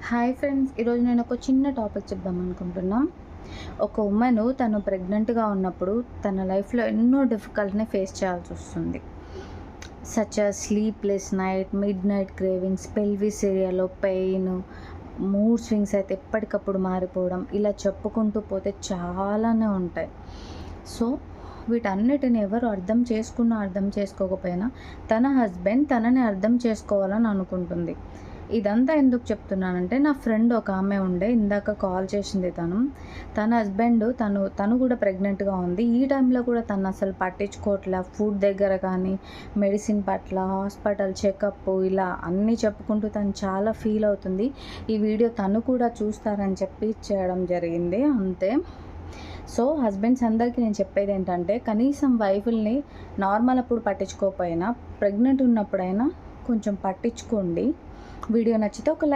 Hi friends, ఈరోజు నేను ఒక చిన్న టాపిక్ చెప్దాం అనుకుంటున్నా. ఒక ఉమెన్ తను ప్రెగ్నెంట్గా ఉన్నప్పుడు తన లైఫ్లో ఎన్నో డిఫికల్ట్ని ఫేస్ చేయాల్సి వస్తుంది. Such as sleepless night, mid night cravings, pelvis ఏరియాలో పెయిన్, మూడ్ స్వింగ్స్ అయితే ఎప్పటికప్పుడు మారిపోవడం, ఇలా చెప్పుకుంటూ పోతే చాలానే ఉంటాయి. సో వీటన్నిటిని ఎవరు అర్థం చేసుకున్నా అర్థం చేసుకోకపోయినా తన హస్బెండ్ తనని అర్థం చేసుకోవాలని అనుకుంటుంది. ఇదంతా ఎందుకు చెప్తున్నానంటే, నా ఫ్రెండ్ ఒక ఆమె ఉండే, ఇందాక కాల్ చేసింది తన హస్బెండ్ తను కూడా ప్రెగ్నెంట్గా ఉంది. ఈ టైంలో కూడా తను అసలు పట్టించుకోవట్లే. ఫుడ్ దగ్గర కానీ, మెడిసిన్ పట్ల, హాస్పిటల్ చెకప్, ఇలా అన్నీ చెప్పుకుంటూ తను చాలా ఫీల్ అవుతుంది. ఈ వీడియో తను కూడా చూస్తారని చెప్పి చేయడం జరిగింది, అంతే. సో హస్బెండ్స్ అందరికీ నేను చెప్పేది ఏంటంటే, కనీసం వైఫుల్ని నార్మల్ అప్పుడు పట్టించుకోకపోయినా ప్రెగ్నెంట్ ఉన్నప్పుడైనా కొంచెం పట్టించుకోండి. వీడియో నచ్చితే ఒక లైక్